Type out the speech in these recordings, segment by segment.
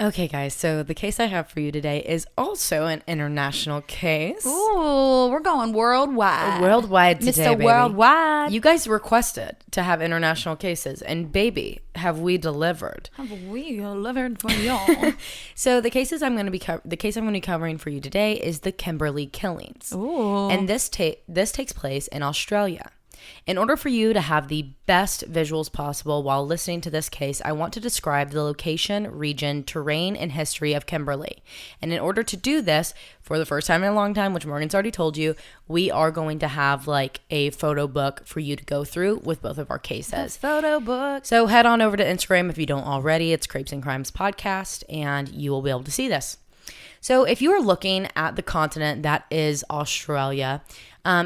Okay, guys, so the case I have for you today is also an international case. Ooh, we're going worldwide. Worldwide today, Mr. baby. Worldwide. You guys requested to have international cases, and baby, have we delivered. Have we delivered for y'all? So the case I'm going to be covering for you today is the Kimberley killings. Ooh. And this takes place in Australia. In order for you to have the best visuals possible while listening to this case, I want to describe the location, region, terrain, and history of Kimberley. And in order to do this, for the first time in a long time, which Morgan's already told you, we are going to have like a photo book for you to go through with both of our cases. Photo book. So head on over to Instagram if you don't already. It's Crepes and Crimes Podcast, and you will be able to see this. So if you are looking at the continent that is Australia,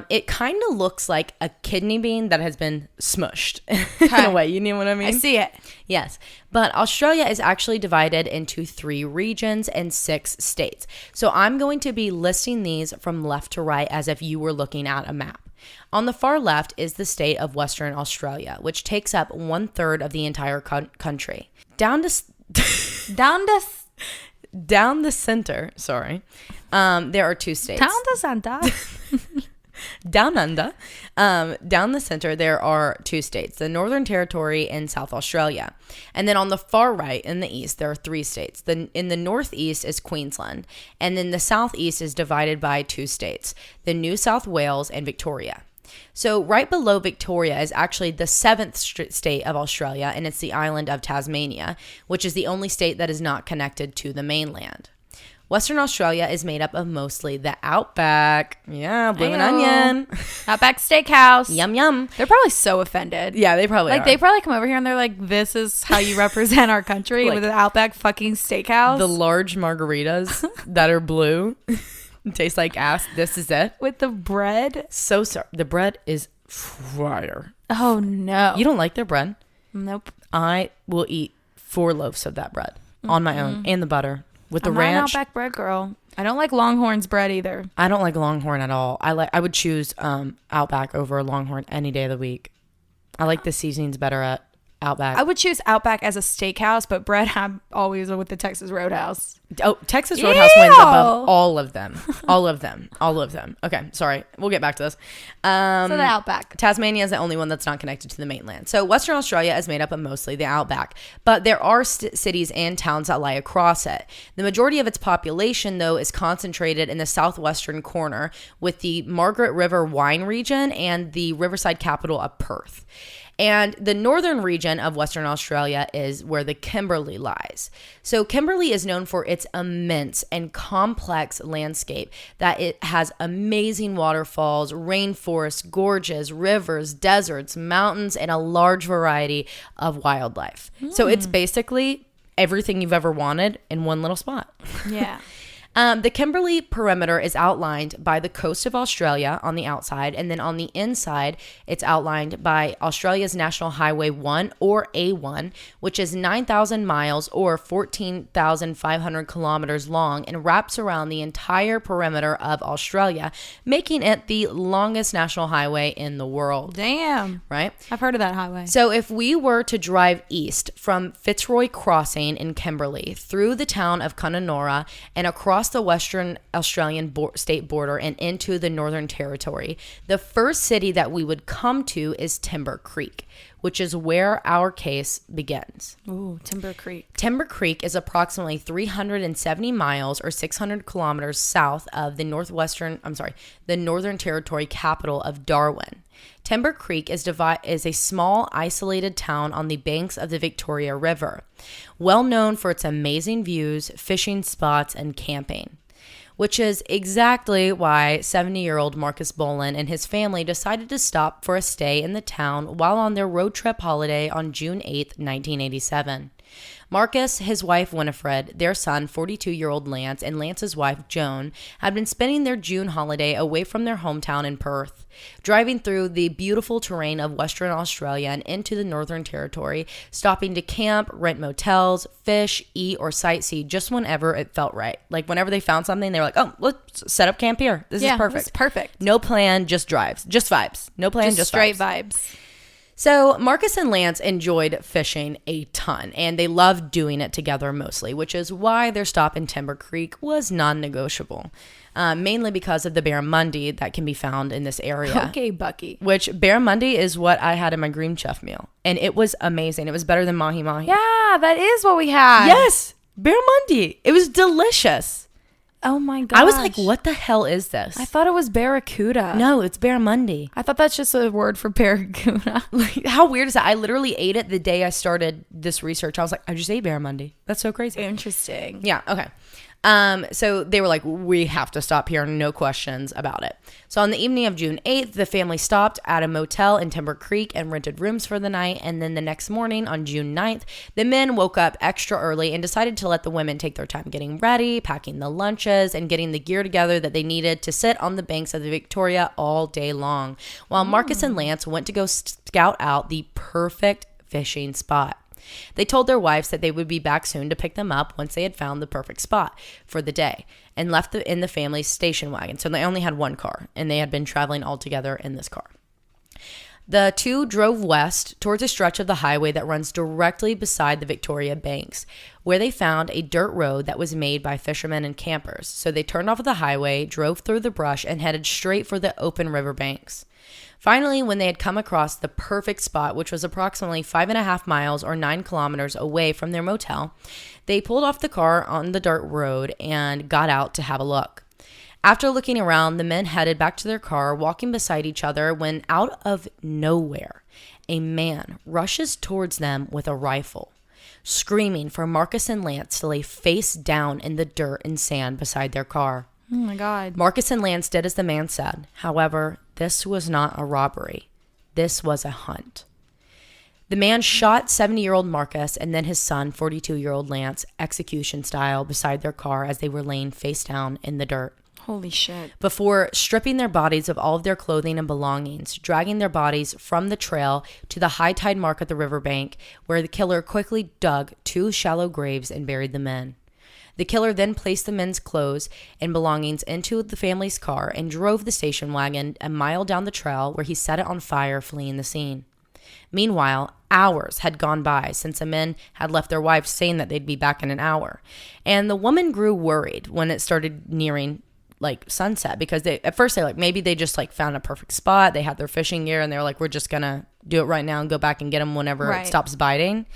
it kind of looks like a kidney bean that has been smushed in a way. You know what I mean? I see it. Yes. But Australia is actually divided into 3 regions and 6 states. So I'm going to be listing these from left to right as if you were looking at a map. On the far left is the state of Western Australia, which takes up 1/3 of the entire country. Down the center, there are 2 states. Down the center. Down under, down the center, there are 2 states, the Northern Territory and South Australia. And then on the far right in the east, there are 3 states. In the northeast is Queensland. And then the southeast is divided by 2 states, the New South Wales and Victoria. So right below Victoria is actually the 7th state of Australia, and it's the island of Tasmania, which is the only state that is not connected to the mainland. Western Australia is made up of mostly the Outback. Yeah, bloomin' onion. Outback Steakhouse. Yum, yum. They're probably so offended. Yeah, they probably are. They probably come over here and they're like, this is how you represent our country Like, with an Outback fucking Steakhouse. The large margaritas that are blue. Taste like ass. This is it. With the bread. So sorry. The bread is fire. Oh, no. You don't like their bread? Nope. I will eat 4 loaves of that bread on my own, and the butter. With the I'm ranch. not an Outback bread girl. I don't like Longhorn's bread either. I don't like Longhorn at all. I would choose Outback over Longhorn any day of the week. I like the seasonings better at Outback. I would choose Outback as a steakhouse, but bread I'm always with the Texas Roadhouse. Oh, Texas Roadhouse wins above all of them. All of them. All of them. Okay, sorry. We'll get back to this. So the Outback. Tasmania is the only one that's not connected to the mainland. So Western Australia is made up of mostly the Outback, but there are cities and towns that lie across it. The majority of its population, though, is concentrated in the southwestern corner with the Margaret River wine region and the riverside capital of Perth. And the northern region of Western Australia is where the Kimberley lies. So Kimberley is known for its immense and complex landscape, that it has amazing waterfalls, rainforests, gorges, rivers, deserts, mountains, and a large variety of wildlife. So it's basically everything you've ever wanted in one little spot. Yeah. The Kimberley perimeter is outlined by the coast of Australia on the outside, and then on the inside, it's outlined by Australia's National Highway 1, or A1, which is 9,000 miles or 14,500 kilometers long and wraps around the entire perimeter of Australia, making it the longest national highway in the world. Damn. Right? I've heard of that highway. So if we were to drive east from Fitzroy Crossing in Kimberley through the town of Kununurra and across the Western Australian state border and into the Northern Territory, the first city that we would come to is Timber Creek, which is where our case begins. Ooh, Timber Creek. Timber Creek is approximately 370 miles or 600 kilometers south of the Northern Territory capital of Darwin. Timber Creek is a small, isolated town on the banks of the Victoria River, well known for its amazing views, fishing spots, and camping, which is exactly why 70-year-old Marcus Boland and his family decided to stop for a stay in the town while on their road trip holiday on June 8, 1987. Marcus, his wife Winifred, their son 42-year-old Lance, and Lance's wife Joan had been spending their June holiday away from their hometown in Perth, driving through the beautiful terrain of Western Australia and into the Northern Territory, stopping to camp, rent motels, fish, eat, or sightsee just whenever it felt right. Like whenever they found something, they were like, oh, let's set up camp here. This is perfect. This is perfect. No plan, just drives. Just vibes. No plan, just straight vibes. So Marcus and Lance enjoyed fishing a ton, and they loved doing it together mostly, which is why their stop in Timber Creek was non-negotiable, mainly because of the barramundi that can be found in this area. Okay, Bucky. Which barramundi is what I had in my Green Chef meal, and it was amazing. It was better than mahi-mahi. Yeah, that is what we had. Yes, barramundi. It was delicious. Oh my gosh. I was like, what the hell is this? I thought it was barracuda. No, it's barramundi. I thought that's just a word for barracuda. Like, how weird is that? I literally ate it the day I started this research. I was like, I just ate barramundi. That's so crazy. Interesting. Yeah, okay. So they were like, we have to stop here. No questions about it. So on the evening of June 8th, the family stopped at a motel in Timber Creek and rented rooms for the night. And then the next morning on June 9th, the men woke up extra early and decided to let the women take their time getting ready, packing the lunches, and getting the gear together that they needed to sit on the banks of the Victoria all day long, while Marcus and Lance went to go scout out the perfect fishing spot. They told their wives that they would be back soon to pick them up once they had found the perfect spot for the day, and left in the family's station wagon. So they only had one car, and they had been traveling all together in this car. The two drove west towards a stretch of the highway that runs directly beside the Victoria banks, where they found a dirt road that was made by fishermen and campers. So they turned off of the highway, drove through the brush, and headed straight for the open river banks. Finally, when they had come across the perfect spot, which was approximately 5.5 miles or 9 kilometers away from their motel, they pulled off the car on the dirt road and got out to have a look. After looking around, the men headed back to their car, walking beside each other, when out of nowhere, a man rushes towards them with a rifle, screaming for Marcus and Lance to lay face down in the dirt and sand beside their car. Oh my God. Marcus and Lance did as the man said. However, this was not a robbery. This was a hunt. The man shot 70-year-old Marcus and then his son, 42-year-old Lance, execution style beside their car as they were laying face down in the dirt. Holy shit. Before stripping their bodies of all of their clothing and belongings, dragging their bodies from the trail to the high tide mark at the riverbank, where the killer quickly dug 2 shallow graves and buried the men. The killer then placed the men's clothes and belongings into the family's car and drove the station wagon a mile down the trail, where he set it on fire, fleeing the scene. Meanwhile, hours had gone by since the men had left their wives saying that they'd be back in an hour. And the woman grew worried when it started nearing sunset, because at first they're like, maybe they just found a perfect spot. They had their fishing gear and they're like, we're just going to do it right now and go back and get them whenever it stops biting.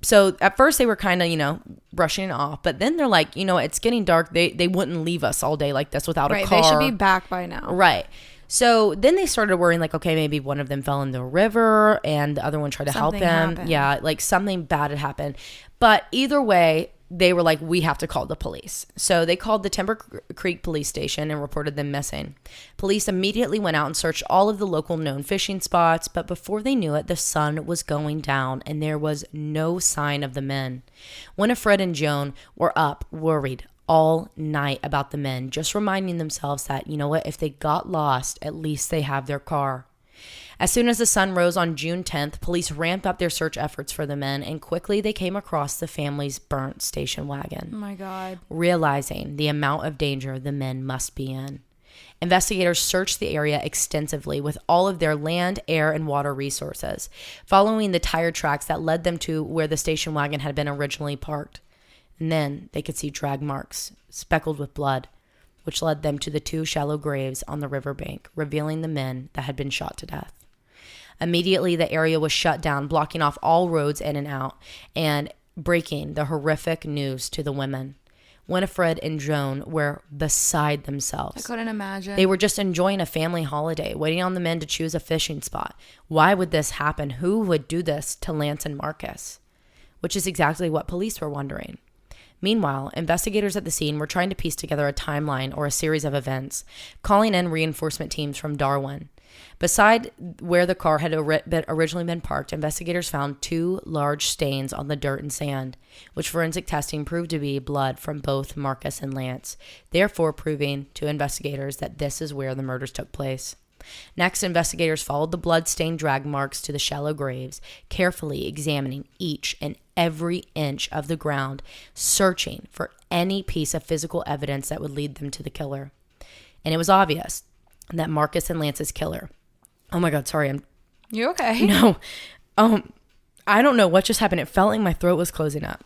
So at first they were kind of, brushing it off. But then they're like, it's getting dark. They wouldn't leave us all day like this without a car. They should be back by now. Right. So then they started worrying okay, maybe one of them fell in the river and the other one tried to help them. Happened. Yeah, something bad had happened. But either way, they were like, we have to call the police. So they called the Timber Creek police station and reported them missing. Police immediately went out and searched all of the local known fishing spots, but before they knew it, the sun was going down and there was no sign of the men. Winifred and Joan were up, worried all night about the men, just reminding themselves that, if they got lost, at least they have their car. As soon as the sun rose on June 10th, police ramped up their search efforts for the men, and quickly they came across the family's burnt station wagon. Oh my God. Realizing the amount of danger the men must be in, investigators searched the area extensively with all of their land, air, and water resources, following the tire tracks that led them to where the station wagon had been originally parked. And then they could see drag marks speckled with blood, which led them to the 2 shallow graves on the riverbank, revealing the men that had been shot to death. Immediately, the area was shut down, blocking off all roads in and out, and breaking the horrific news to the women. Winifred and Joan were beside themselves. I couldn't imagine. They were just enjoying a family holiday, waiting on the men to choose a fishing spot. Why would this happen? Who would do this to Lance and Marcus? Which is exactly what police were wondering. Meanwhile, investigators at the scene were trying to piece together a timeline or a series of events, calling in reinforcement teams from Darwin. Beside where the car had originally been parked, investigators found 2 large stains on the dirt and sand, which forensic testing proved to be blood from both Marcus and Lance, therefore proving to investigators that this is where the murders took place. Next, investigators followed the blood-stained drag marks to the shallow graves, carefully examining each and every inch of the ground, searching for any piece of physical evidence that would lead them to the killer. And it was obvious that Marcus and Lance's killer... Oh my God, sorry, I'm You okay? No. I don't know what just happened. It felt like my throat was closing up.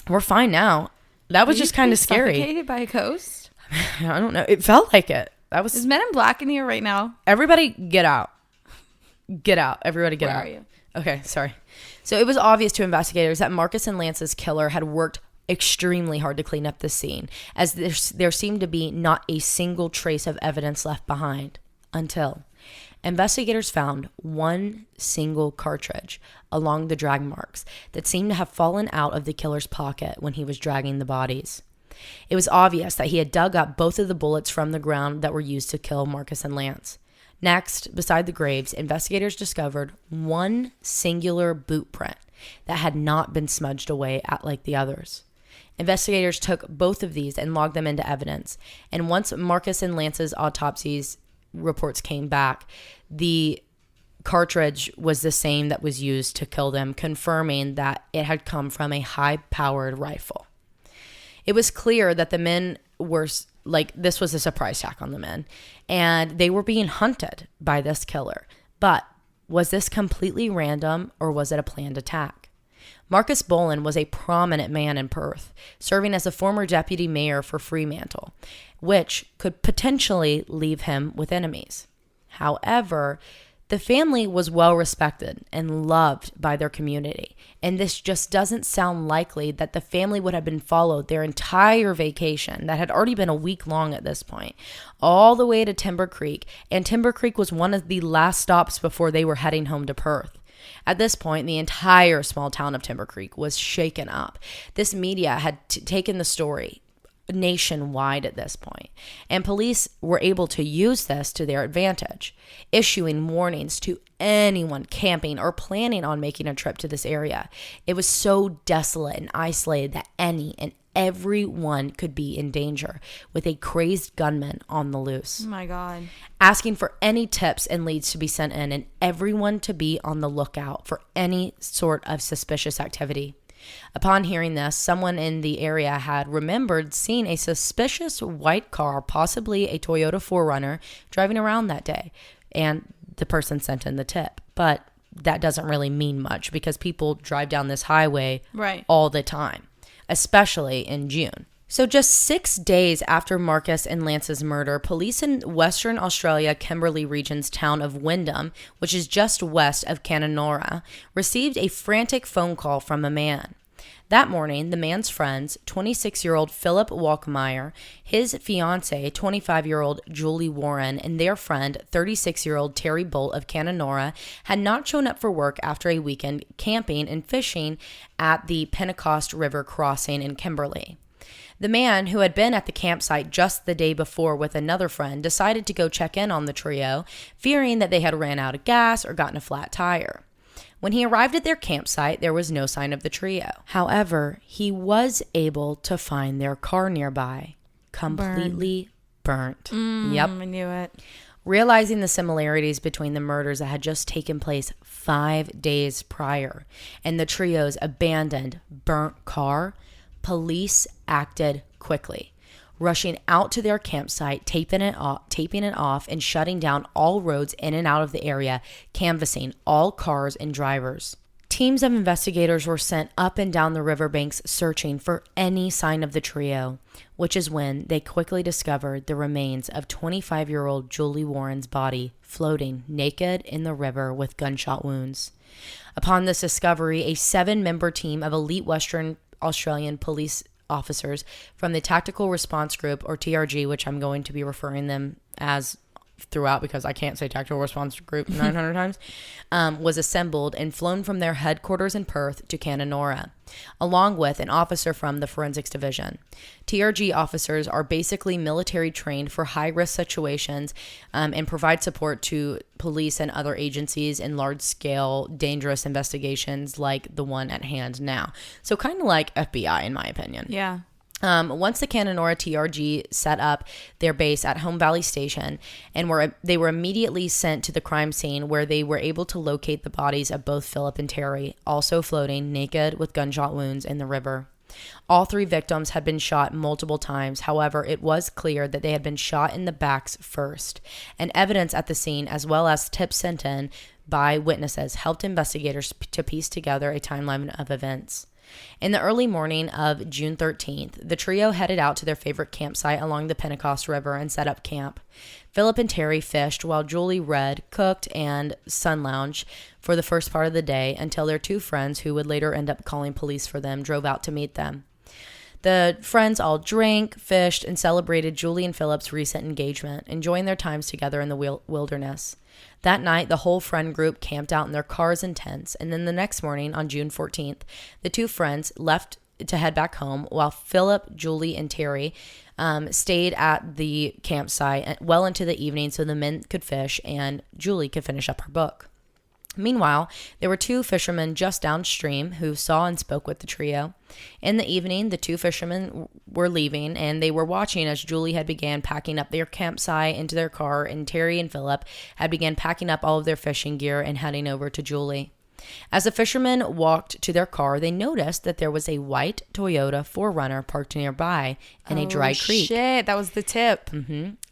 We're fine now. That was just kind of scary. Suffocated by a ghost? I don't know. It felt like it. Is Men in Black in here right now? Everybody get out. Get out. Everybody get out. Where are you? Okay, sorry. So it was obvious to investigators that Marcus and Lance's killer had worked extremely hard to clean up the scene, as there seemed to be not a single trace of evidence left behind until investigators found one single cartridge along the drag marks that seemed to have fallen out of the killer's pocket when he was dragging the bodies. It was obvious that he had dug up both of the bullets from the ground that were used to kill Marcus and Lance. Next, beside the graves, investigators discovered one singular boot print that had not been smudged away like the others. Investigators took both of these and logged them into evidence, and once Marcus and Lance's autopsies reports came back, the cartridge was the same that was used to kill them, confirming that it had come from a high-powered rifle. It was clear that the men were, this was a surprise attack on the men, and they were being hunted by this killer. But was this completely random, or was it a planned attack? Marcus Boland was a prominent man in Perth, serving as a former deputy mayor for Fremantle, which could potentially leave him with enemies. However, the family was well respected and loved by their community, and this just doesn't sound likely that the family would have been followed their entire vacation that had already been a week long at this point, all the way to Timber Creek, and Timber Creek was one of the last stops before they were heading home to Perth. At this point, the entire small town of Timber Creek was shaken up. This media had taken the story nationwide at this point, and police were able to use this to their advantage, issuing warnings to anyone camping or planning on making a trip to this area. It was so desolate and isolated that any and everyone could be in danger, with a crazed gunman on the loose. Oh my God. Asking for any tips and leads to be sent in, and everyone to be on the lookout for any sort of suspicious activity. Upon hearing this, someone in the area had remembered seeing a suspicious white car, possibly a Toyota 4Runner, driving around that day, and the person sent in the tip. But that doesn't really mean much because people drive down this highway all the time, especially in June. So just 6 days after Marcus and Lance's murder, police in Western Australia Kimberley region's town of Wyndham, which is just west of Canonora, received a frantic phone call from a man. That morning, the man's friends, 26-year-old Phillip Walkmeyer, his fiancée, 25-year-old Julie Warren, and their friend, 36-year-old Terry Bolt of Canonora, had not shown up for work after a weekend camping and fishing at the Pentecost River crossing in Kimberley. The man, who had been at the campsite just the day before with another friend, decided to go check in on the trio, fearing that they had ran out of gas or gotten a flat tire. When he arrived at their campsite, there was no sign of the trio. However, he was able to find their car nearby, completely burnt. Yep. I knew it. Realizing the similarities between the murders that had just taken place 5 days prior and the trio's abandoned, burnt car, police acted quickly, rushing out to their campsite, taping it off, and shutting down all roads in and out of the area, canvassing all cars and drivers. Teams of investigators were sent up and down the riverbanks searching for any sign of the trio, which is when they quickly discovered the remains of 25-year-old Julie Warren's body floating naked in the river with gunshot wounds. Upon this discovery, a 7-member team of elite Western Australian police officers from the Tactical Response Group, or TRG, which I'm going to be referring them as throughout because I can't say Tactical Response Group 900 times, was assembled and flown from their headquarters in Perth to Canonora, along with an officer from the Forensics Division. TRG officers are basically military trained for high-risk situations and provide support to police and other agencies in large-scale, dangerous investigations like the one at hand now. So kind of like FBI, in my opinion. Yeah. Once the Canonora TRG set up their base at Home Valley Station, and they were immediately sent to the crime scene, where they were able to locate the bodies of both Phillip and Terry, also floating naked with gunshot wounds in the river. All 3 victims had been shot multiple times. However, it was clear that they had been shot in the backs first, and evidence at the scene, as well as tips sent in, by witnesses helped investigators to piece together a timeline of events. In the early morning of June 13th, the trio headed out to their favorite campsite along the Pentecost River and set up camp. Phillip and Terry fished while Julie read, cooked, and sun lounged for the first part of the day until their two friends, who would later end up calling police for them, drove out to meet them. The friends all drank, fished, and celebrated Julie and Philip's recent engagement, enjoying their times together in the wilderness. That night, the whole friend group camped out in their cars and tents, and then the next morning, on June 14th, the two friends left to head back home, while Phillip, Julie, and Terry stayed at the campsite well into the evening so the men could fish and Julie could finish up her book. Meanwhile, there were two fishermen just downstream who saw and spoke with the trio. In the evening, the two fishermen were leaving, and they were watching as Julie had began packing up their campsite into their car, and Terry and Phillip had began packing up all of their fishing gear and heading over to Julie. As the fishermen walked to their car, they noticed that there was a white Toyota 4Runner parked nearby in a dry creek. Shit, that was the tip.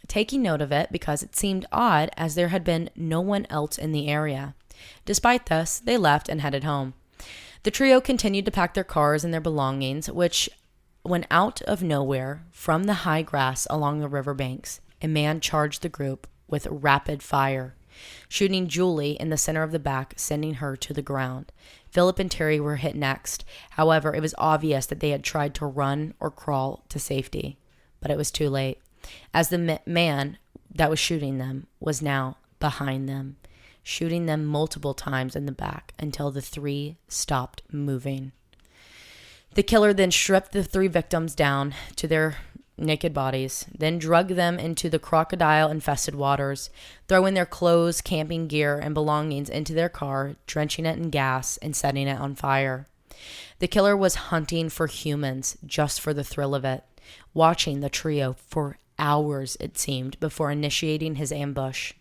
Taking note of it because it seemed odd as there had been no one else in the area. Despite this, they left and headed home. The trio continued to pack their cars and their belongings, which, when out of nowhere, from the high grass along the riverbanks, a man charged the group with rapid fire, shooting Julie in the center of the back, sending her to the ground. Phillip and Terry were hit next. However, it was obvious that they had tried to run or crawl to safety, but it was too late, as the man that was shooting them was now behind them, shooting them multiple times in the back until the three stopped moving. The killer then stripped the three victims down to their naked bodies, then dragged them into the crocodile-infested waters, throwing their clothes, camping gear, and belongings into their car, drenching it in gas, and setting it on fire. The killer was hunting for humans just for the thrill of it, watching the trio for hours, it seemed, before initiating his ambush.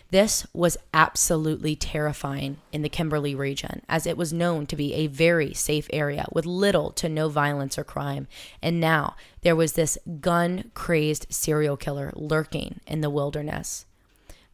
This was absolutely terrifying in the Kimberley region, as it was known to be a very safe area with little to no violence or crime. And now there was this gun-crazed serial killer lurking in the wilderness.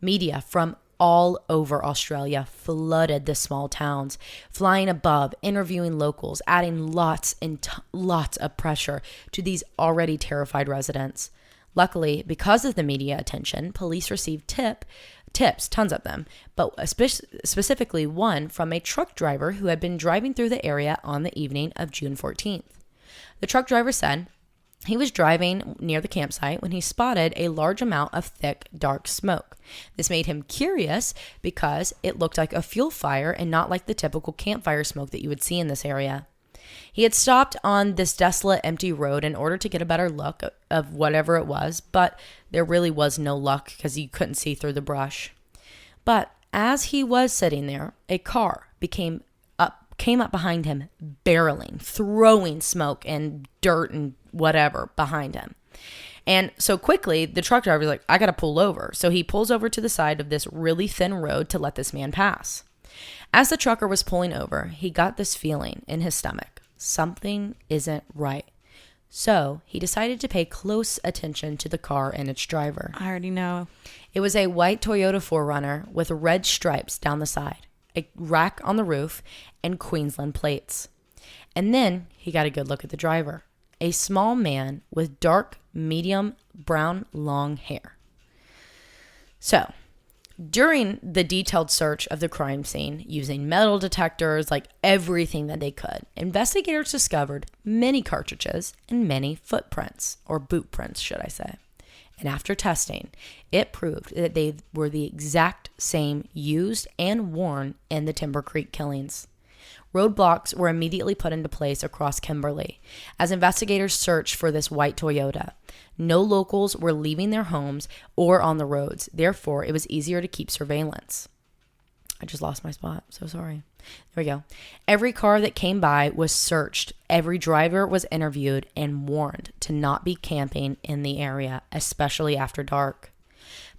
Media from all over Australia flooded the small towns, flying above, interviewing locals, adding lots and lots of pressure to these already terrified residents. Luckily, because of the media attention, police received tips, tons of them, but specifically one from a truck driver who had been driving through the area on the evening of June 14th. The truck driver said he was driving near the campsite when he spotted a large amount of thick, dark smoke. This made him curious because it looked like a fuel fire and not like the typical campfire smoke that you would see in this area. He had stopped on this desolate, empty road in order to get a better look of whatever it was, but there really was no luck because you couldn't see through the brush. But as he was sitting there, a car came up behind him, barreling, throwing smoke and dirt and whatever behind him. And so quickly, the truck driver was like, I got to pull over. So he pulls over to the side of this really thin road to let this man pass. As the trucker was pulling over, he got this feeling in his stomach. Something isn't right. So he decided to pay close attention to the car and its driver. I already know. It was a white Toyota 4Runner with red stripes down the side, a rack on the roof, and Queensland plates. And then he got a good look at the driver, a small man with dark, medium brown, long hair. So, during the detailed search of the crime scene, using metal detectors, like everything that they could, investigators discovered many cartridges and many footprints, or boot prints, should I say. And after testing, it proved that they were the exact same used and worn in the Timber Creek killings. Roadblocks were immediately put into place across Kimberley as investigators searched for this white Toyota. No locals were leaving their homes or on the roads. Therefore, it was easier to keep surveillance. I just lost my spot. So sorry. There we go. Every car that came by was searched. Every driver was interviewed and warned to not be camping in the area, especially after dark.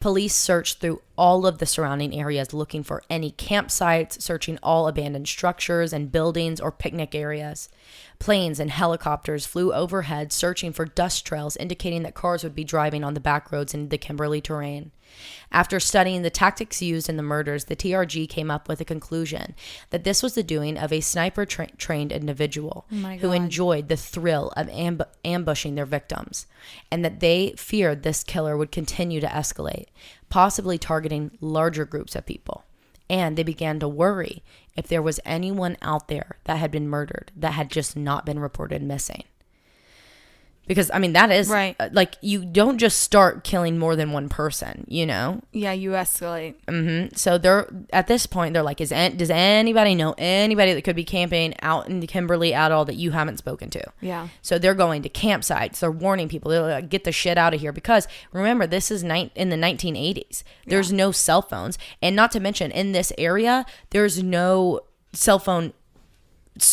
Police searched through all of the surrounding areas looking for any campsites, searching all abandoned structures and buildings or picnic areas. Planes and helicopters flew overhead searching for dust trails indicating that cars would be driving on the back roads in the Kimberley terrain. After studying the tactics used in the murders, the TRG came up with a conclusion that this was the doing of a sniper-trained individual who enjoyed the thrill of ambushing their victims, and that they feared this killer would continue to escalate, possibly targeting larger groups of people. And they began to worry if there was anyone out there that had been murdered that had just not been reported missing. Because, I mean, that is, right. Like, you don't just start killing more than one person, you know? Yeah, you escalate. Mm-hmm. So they're, at this point, they're like, does anybody know anybody that could be camping out in Kimberley at all that you haven't spoken to? Yeah. So they're going to campsites. They're warning people. They're like, get the shit out of here. Because, remember, this is in the 1980s. There's no cell phones. And not to mention, in this area, there's no cell phone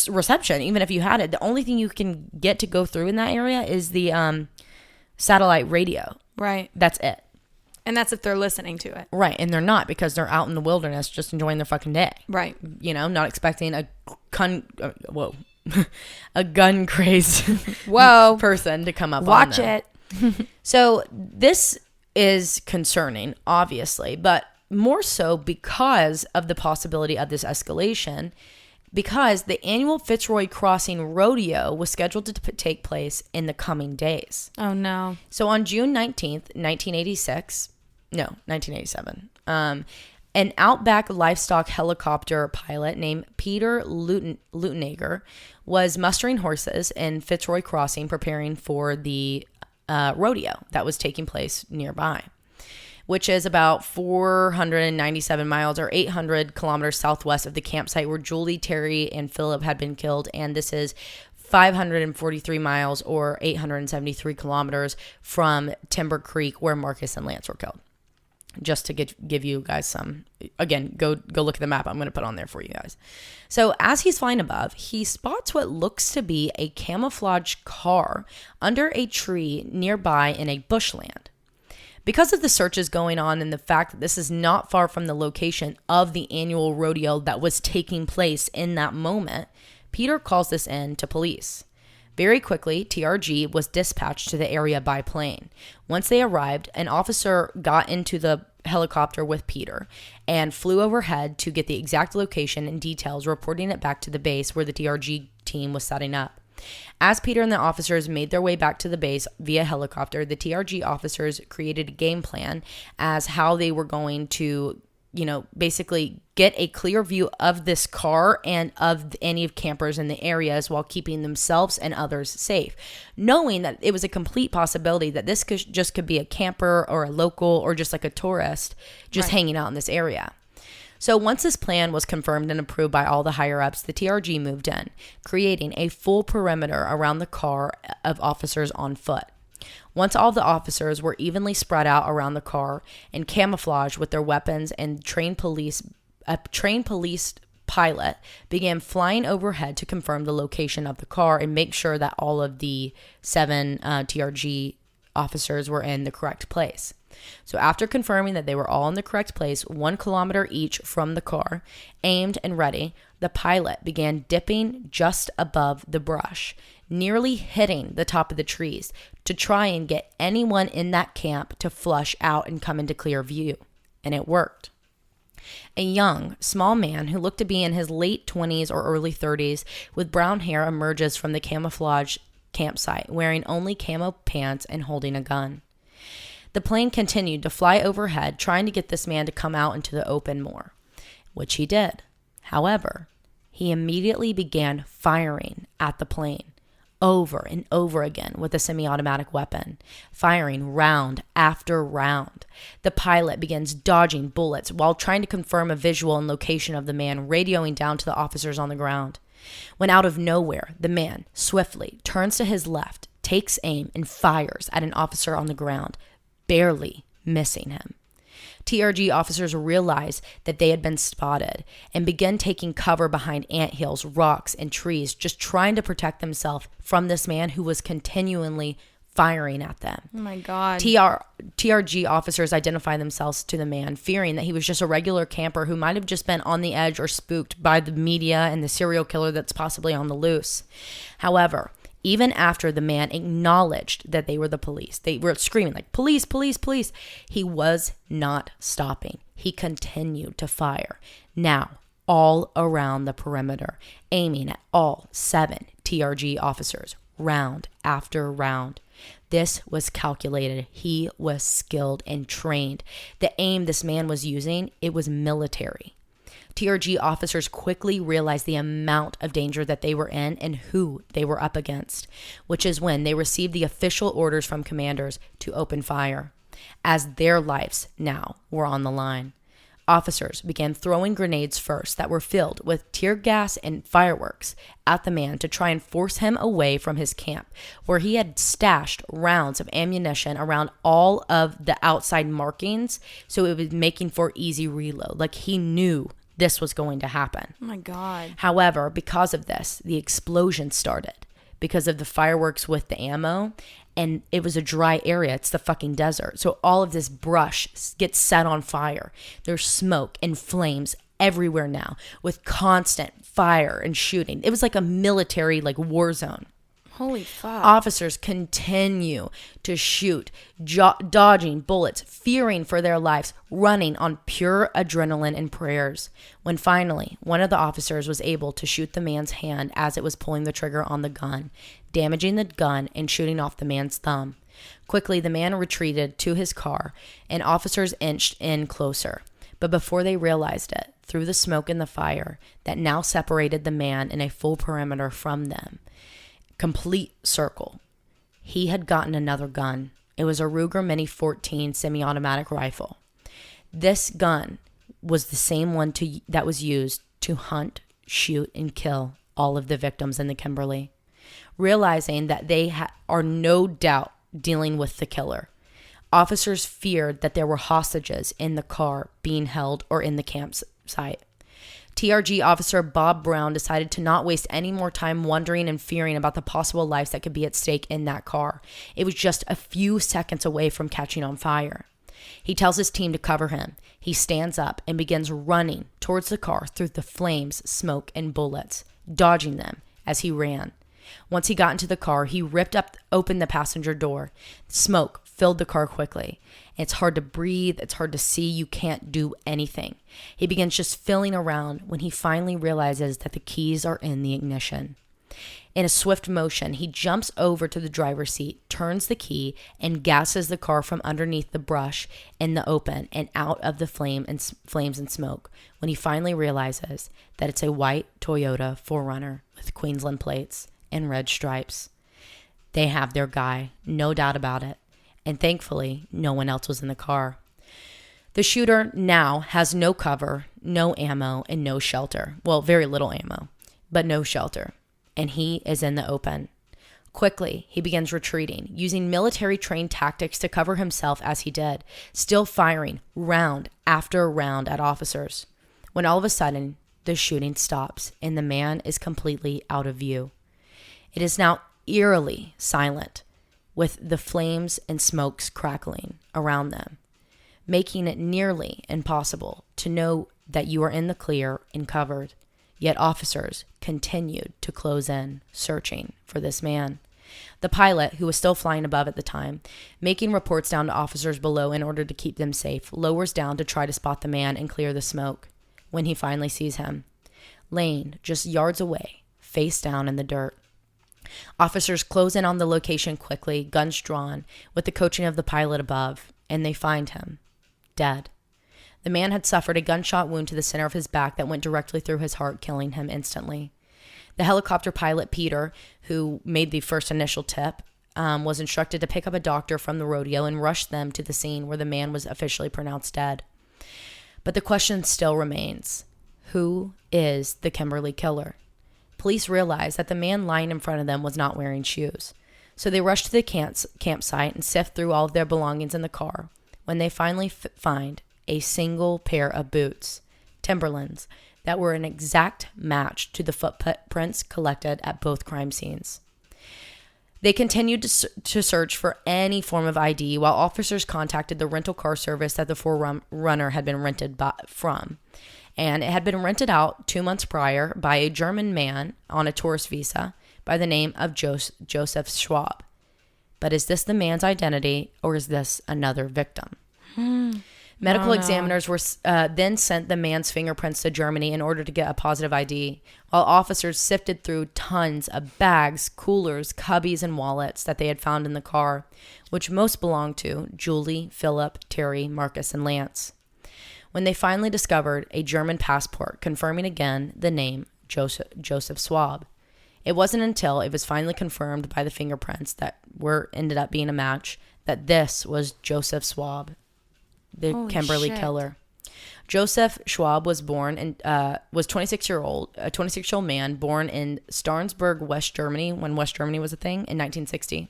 reception. Even if you had it, the only thing you can get to go through in that area is the satellite radio. Right. That's it. And that's if they're listening to it. Right. And they're not, because they're out in the wilderness just enjoying their fucking day. Right. You know, not expecting a a gun crazed person to come up Watch on them. it. So this is concerning, obviously, but more so because of the possibility of this escalation, because the annual Fitzroy Crossing Rodeo was scheduled to take place in the coming days. Oh, no. So on June 19th, 1987, an Outback livestock helicopter pilot named Peter Leutenegger was mustering horses in Fitzroy Crossing, preparing for the rodeo that was taking place nearby, which is about 497 miles or 800 kilometers southwest of the campsite where Julie, Terry, and Phillip had been killed. And this is 543 miles or 873 kilometers from Timber Creek where Marcus and Lance were killed. Just to give you guys some, again, go look at the map I'm going to put on there for you guys. So as he's flying above, he spots what looks to be a camouflage car under a tree nearby in a bushland. Because of the searches going on and the fact that this is not far from the location of the annual rodeo that was taking place in that moment, Peter calls this in to police. Very quickly, TRG was dispatched to the area by plane. Once they arrived, an officer got into the helicopter with Peter and flew overhead to get the exact location and details, reporting it back to the base where the TRG team was setting up. As Peter and the officers made their way back to the base via helicopter, the TRG officers created a game plan as how they were going to, basically get a clear view of this car and of any of campers in the areas while keeping themselves and others safe, knowing that it was a complete possibility that this could be a camper or a local or just like a tourist just hanging out in this area. So once this plan was confirmed and approved by all the higher-ups, the TRG moved in, creating a full perimeter around the car of officers on foot. Once all the officers were evenly spread out around the car and camouflaged with their weapons, and a trained police pilot began flying overhead to confirm the location of the car and make sure that all of the 7 TRG officers were in the correct place. So after confirming that they were all in the correct place, 1 kilometer each from the car, aimed and ready, the pilot began dipping just above the brush, nearly hitting the top of the trees to try and get anyone in that camp to flush out and come into clear view. And it worked. A young, small man who looked to be in his late 20s or early 30s with brown hair emerges from the camouflage campsite, wearing only camo pants and holding a gun. The plane continued to fly overhead, trying to get this man to come out into the open more, which he did. However, he immediately began firing at the plane over and over again with a semi-automatic weapon, firing round after round. The pilot begins dodging bullets while trying to confirm a visual and location of the man, radioing down to the officers on the ground. When out of nowhere, the man swiftly turns to his left, takes aim, and fires at an officer on the ground, barely missing him. TRG officers realized that they had been spotted and began taking cover behind anthills, rocks, and trees, just trying to protect themselves from this man who was continually firing at them. Oh my God. TRG officers identify themselves to the man, fearing that he was just a regular camper who might have just been on the edge or spooked by the media and the serial killer that's possibly on the loose. However, even after the man acknowledged that they were the police, they were screaming like, police, police, police. He was not stopping. He continued to fire. Now, all around the perimeter, aiming at all 7 TRG officers, round after round. This was calculated. He was skilled and trained. The aim this man was using, it was military. TRG officers quickly realized the amount of danger that they were in and who they were up against, which is when they received the official orders from commanders to open fire, as their lives now were on the line. Officers began throwing grenades first that were filled with tear gas and fireworks at the man to try and force him away from his camp, where he had stashed rounds of ammunition around all of the outside markings, so it was making for easy reload. Like he knew this was going to happen. Oh my God. However, because of this, the explosion started because of the fireworks with the ammo, and it was a dry area. It's the fucking desert. So all of this brush gets set on fire. There's smoke and flames everywhere now with constant fire and shooting. It was like a military war zone. Holy fuck. Officers continue to shoot, dodging bullets, fearing for their lives, running on pure adrenaline and prayers. When finally, one of the officers was able to shoot the man's hand as it was pulling the trigger on the gun, damaging the gun and shooting off the man's thumb. Quickly, the man retreated to his car, and officers inched in closer. But before they realized it, through the smoke and the fire that now separated the man in a full perimeter from them, complete circle, he had gotten another gun. It was a Ruger Mini 14 semi-automatic rifle. This gun was the same one that was used to hunt, shoot, and kill all of the victims in the Kimberley. Realizing that they are no doubt dealing with the killer, officers feared that there were hostages in the car being held or in the campsite. TRG officer Bob Brown decided to not waste any more time wondering and fearing about the possible lives that could be at stake in that car. It was just a few seconds away from catching on fire. He tells his team to cover him. He stands up and begins running towards the car through the flames, smoke, and bullets, dodging them as he ran. Once he got into the car, he ripped open the passenger door. Smoke filled the car quickly. It's hard to breathe. It's hard to see. You can't do anything. He begins just filling around when he finally realizes that the keys are in the ignition. In a swift motion, he jumps over to the driver's seat, turns the key, and gasses the car from underneath the brush in the open and out of the flames and smoke when he finally realizes that it's a white Toyota 4Runner with Queensland plates and red stripes. They have their guy, no doubt about it. And thankfully, no one else was in the car. The shooter now has no cover, no ammo, and no shelter. Well, very little ammo, but no shelter. And he is in the open. Quickly, he begins retreating, using military-trained tactics to cover himself as he did, still firing round after round at officers. When all of a sudden, the shooting stops, and the man is completely out of view. It is now eerily silent, with the flames and smokes crackling around them, making it nearly impossible to know that you are in the clear and covered. Yet officers continued to close in, searching for this man. The pilot, who was still flying above at the time, making reports down to officers below in order to keep them safe, lowers down to try to spot the man and clear the smoke when he finally sees him, laying just yards away, face down in the dirt. Officers close in on the location quickly, guns drawn, with the coaching of the pilot above, and they find him, dead. The man had suffered a gunshot wound to the center of his back that went directly through his heart, killing him instantly. The helicopter pilot, Peter, who made the first initial tip, was instructed to pick up a doctor from the rodeo and rush them to the scene where the man was officially pronounced dead. But the question still remains, who is the Kimberley Killer? Police realized that the man lying in front of them was not wearing shoes. So they rushed to the campsite and sift through all of their belongings in the car when they finally find a single pair of boots, Timberlands, that were an exact match to the footprints collected at both crime scenes. They continued to search for any form of ID while officers contacted the rental car service that the Forerunner had been rented from. And it had been rented out 2 months prior by a German man on a tourist visa by the name of Joseph Schwab. But is this the man's identity, or is this another victim? Medical examiners were then sent the man's fingerprints to Germany in order to get a positive ID, while officers sifted through tons of bags, coolers, cubbies, and wallets that they had found in the car, which most belonged to Julie, Phillip, Terry, Marcus, and Lance. When they finally discovered a German passport confirming again the name Joseph Schwab. It wasn't until it was finally confirmed by the fingerprints that ended up being a match that this was Joseph Schwab, the Kimberley Killer. Joseph Schwab was born and was 26-year-old man born in Starnsburg, West Germany, when West Germany was a thing, in 1960.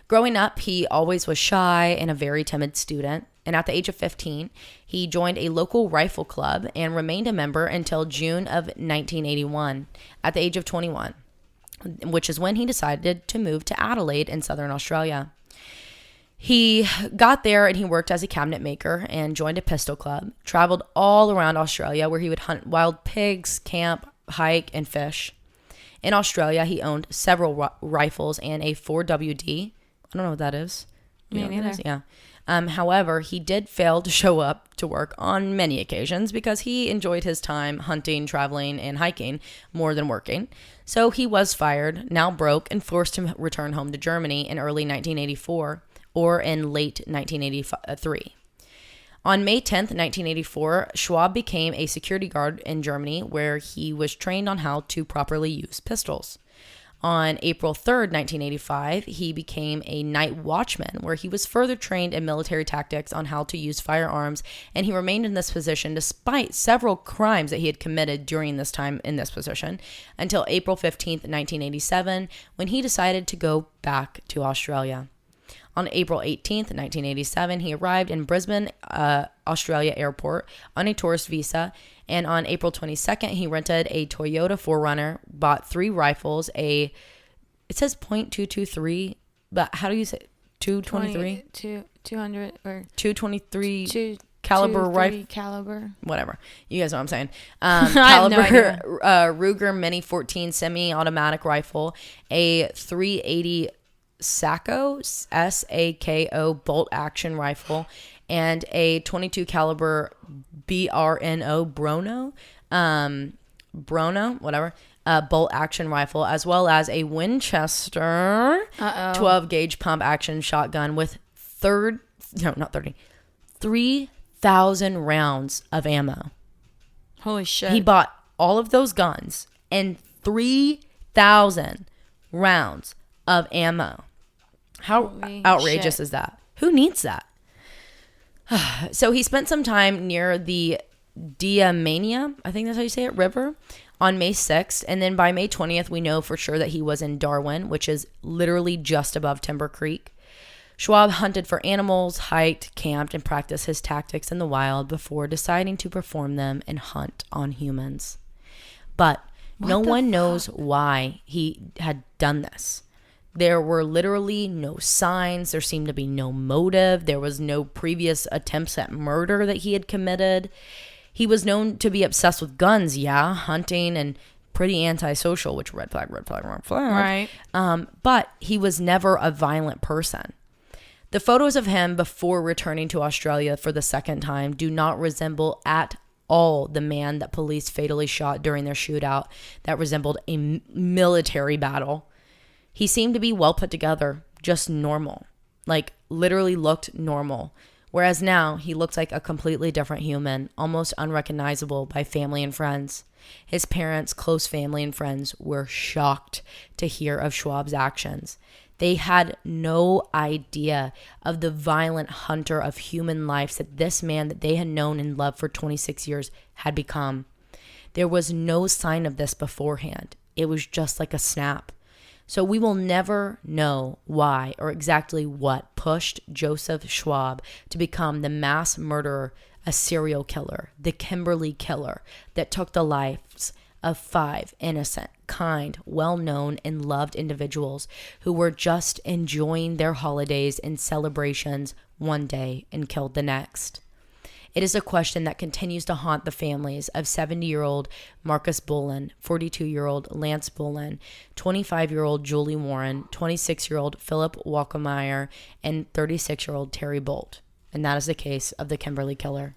Growing up, he always was shy and a very timid student. And at the age of 15, he joined a local rifle club and remained a member until June of 1981 at the age of 21, which is when he decided to move to Adelaide in southern Australia. He got there and he worked as a cabinet maker and joined a pistol club, traveled all around Australia where he would hunt wild pigs, camp, hike, and fish. In Australia, he owned several rifles and a 4WD. I don't know what that is. Me neither. Yeah. However, he did fail to show up to work on many occasions because he enjoyed his time hunting, traveling, and hiking more than working. So he was fired, now broke, and forced to return home to Germany in early 1984 or in late 1983. On May 10th, 1984, Schwab became a security guard in Germany where he was trained on how to properly use pistols. On April 3rd, 1985, he became a night watchman where he was further trained in military tactics on how to use firearms, and he remained in this position despite several crimes that he had committed during this time in this position until April 15th, 1987, when he decided to go back to Australia. On April 18th, 1987, he arrived in Brisbane, Australia airport on a tourist visa. And on April 22nd, he rented a Toyota 4Runner, bought 3 rifles, it says .223, but how do you say it? 223? 200 or 223 caliber rifle. Caliber. Whatever. You guys know what I'm saying. Caliber Ruger Mini 14 semi-automatic rifle, a 380 Sako, S-A-K-O bolt action rifle, and a 22 caliber BRNO Brono, whatever, bolt action rifle, as well as a Winchester 12 gauge pump action shotgun with 3,000 rounds of ammo. Holy shit. He bought all of those guns and 3,000 rounds of ammo. How Holy outrageous shit. is that? Who needs that? So he spent some time near the Diamania, I think that's how you say it, river, on May 6th. And then by May 20th, we know for sure that he was in Darwin, which is literally just above Timber Creek. Schwab hunted for animals, hiked, camped, and practiced his tactics in the wild before deciding to perform them and hunt on humans. But no one knows why he had done this. There were literally no signs. There seemed to be no motive. There was no previous attempts at murder that he had committed. He was known to be obsessed with guns, hunting, and pretty antisocial, which red flag. Right. But he was never a violent person. The photos of him before returning to Australia for the second time do not resemble at all the man that police fatally shot during their shootout that resembled a military battle. He seemed to be well put together, just normal, like literally looked normal. Whereas now he looked like a completely different human, almost unrecognizable by family and friends. His parents, close family and friends were shocked to hear of Schwab's actions. They had no idea of the violent hunter of human lives that this man that they had known and loved for 26 years had become. There was no sign of this beforehand. It was just like a snap. So we will never know why or exactly what pushed Joseph Schwab to become the mass murderer, a serial killer, the Kimberley Killer that took the lives of 5 innocent, kind, well-known, and loved individuals who were just enjoying their holidays and celebrations one day and killed the next? It is a question that continues to haunt the families of 70-year-old Marcus Bullen, 42-year-old Lance Bullen, 25-year-old Julie Warren, 26-year-old Phillip Walkemeyer, and 36-year-old Terry Bolt. And that is the case of the Kimberley Killer.